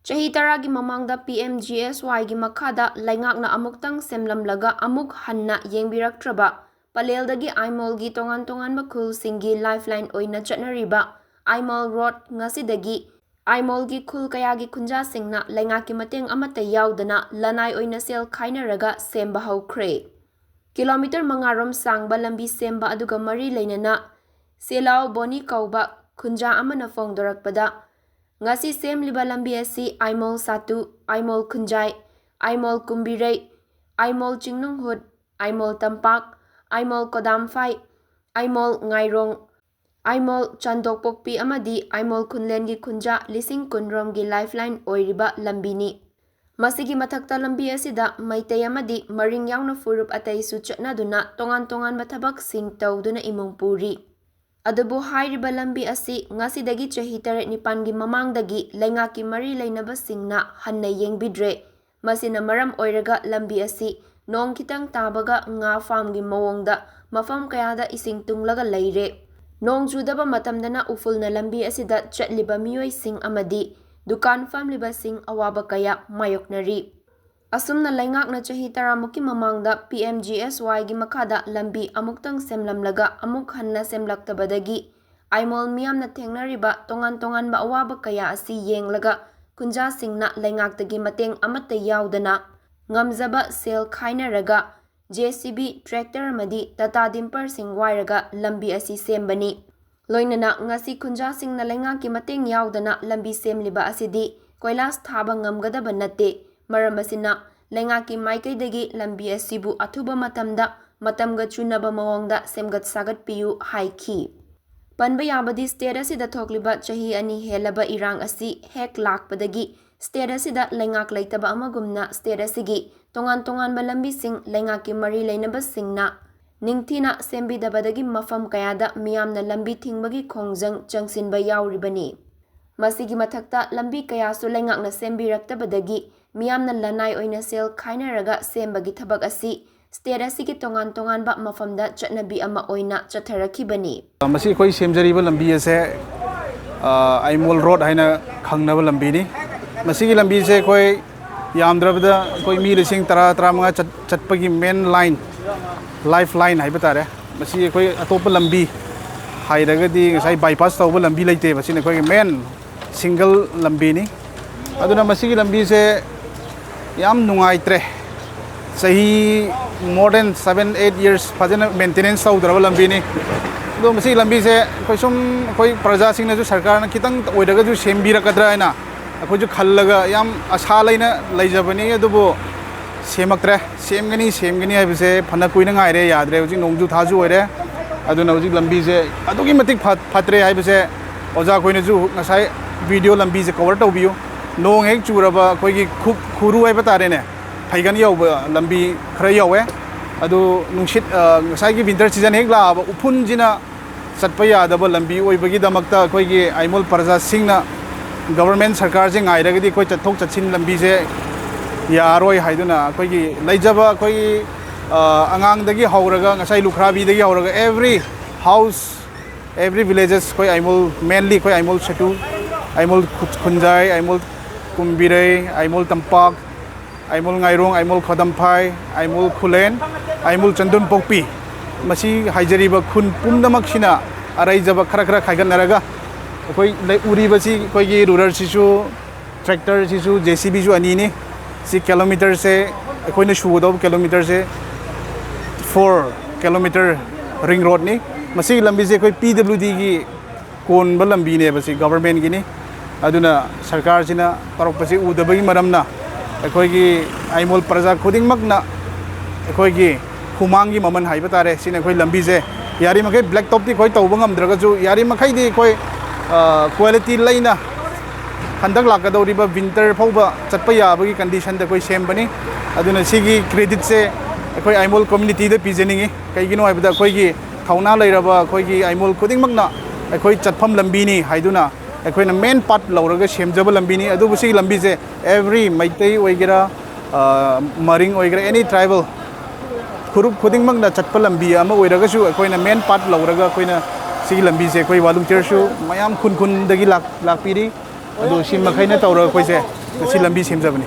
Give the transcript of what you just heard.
Chahi taragi mamangda PMGSY gi makhada laingakna amuktang semlamlaga amuk hanna yengbiraktraba paleldagi Aimol gi tongan makul singi lifeline oina chatnariba Aimol road ngasidagi Aimol gi khul kayagi kunja singna laingaki mateng amata yaudana lanai oina sel khainaraga semba haukhre kilometer mangarom sangba lambi semba aduga mari leinana selao boni kauba kunja amana fongdorakpada ngasi semliba lambi asi Aimol 1, Aimol Kunjai, Aimol Kumbirei, Aimol Chingnunghut, Aimol Tampak, Aimol Kodamphai, Aimol Ngairong, Aimol Chandokpokpi amadi Aimol Kunlengi Kunja lising kunromgi lifeline oiriba lambini. Masigi mathakta lambi asida maitay amadi maring yauna furup atay suchatnaduna tongan mathabak sing tawduna imong puri. Adubu hairiba lambi asi ngasidagi chahi taret nipangi mamangdagi laingaki mari lainaba singna hanna yengbidre masina maram oiraga lambi asi nong kitang tabaga nga farmgi mawongda mafam kayada ising tunglaga leire nong judaba matamdana ufulna lambi asida chatliba miyoi sing amadi dukan famliba sing awaba kaya mayoknari asumna laingakna chahi taramuki mamangda PMGSY gi makhada lambi amuktang semlamlaga amuk hanna semlaktabadagi Aimol miyamna thengnariba tongan ba awaba kaya asi yenglaga kunja singna laingaktagi mateng amata yaudana ngamzaba sel khainaraga JCB tractor amadi Tata Dimper sing wairaga lambi asi sembani loinana ngasi kunja singna laingaki mateng yaudana lambi semliba asidi koilas thaba ngamgadaba natte maram asina laingaki maikaidagi lambi asibu athuba matamda matamga chunaba mawongda semgat sagat piyu haiki panba yabadi state asida thokliba chahi ani helaba irang asi hek lakpadagi state asida laingak leitaba amagumna state asigi tongan ba lambi sing laingaki mari leinaba singna ningthina sembidabadagi mafam kayada miyamna lambi thingbagi khongjang changsinba yauribani masigi mathakta lambi kayasu laingakna sembiraktabadagi miyamna lanai oina sel khainaraga sembagi thabak asi state asigi tongan ba mafamda chatnabi ama oina chatharakibani masi koi semjariba lambi ase Aimol road haina khangnaba lambi ni masigi lambi se koi yamdrabda koi mi lising tara manga chatpagi main line lifeline haiba tare masi koi atopa lambi hairagadi ngasai bypass tawba lambi leite masina koi main single lambi ni aduna masigi lambi se yam nungaitre sahi more than 7-8 years fajana maintenance tawdraba lambi ni do masigi lambi se koi sum koi praja singna ju sarkar na kitang oidaga ju sembirakadra aina akoi ju khallaga yam asha laina laijabani adubo semaktre semgani haibse phana kuina ngaire yadre hoji nongju thaju oire aduna hoji lambi se adugi matik phatre haibse oja koina ju ngasai video lambi se cover tawbiu nong hek churaba koigi khuru hai batare ne phaigan yauba lambi khara yawe adu nungshit ngasai gi winter season hek la upun jina satpa yadaba lambi oibagi damakta koigi Aimol Praja singna government sarkar je ngairagadi koi chathok chachin lambi se yaroi haiduna koigi leijaba koigi angang dagi hauraga ngasai lukhrabi dagi hauraga every house every villages koi Aimol mainly koi Aimol Chatu Aimol Kunjai Aimol Kumbirei Aimol Tampak Aimol Ngairong Aimol Khodamphai Aimol Khulen Aimol Chandun Pokpi masi haijariba khun pumdamak sina araijaba khara khaiganaraga koi uriba si koigi rural sisu tractor sisu JCB ju ani ni si kilometer se koina shudo kilometer se 4 kilometer ring road ni masi lambi se koi PWD gi kon ba lambi ne basi government gi ni aduna sarkar sina tarokpasi udabagi maramna koigi Aimol Praja khuding makna koigi humangi maman haiba tare sina koi lambi se yari makai black top ti koi tawba ngamdraga ju yari makai di koi quality laina handak lakadoriba winter phauba chatpa yabagi condition da koi sembani aduna sigi credit se koi Aimol community da pijeningi kaigino haibda koigi thauna leiraba koigi Aimol khuding makna koi chatpham lambi ni haiduna akoina main part lauraga semjaba lambi ni adu busi lambi se every maitai oigera maring oigera any tribal khurup khuding makna chatpa lambi ama oiraga su akoina main part lauraga koina sigi lambi se koi volunteer su mayam khun dagi lakpiri adu sim makhaina tawra koi se ꯉꯁꯤ ꯂꯝꯕꯤ ꯁꯦꯝꯖꯕꯅꯤ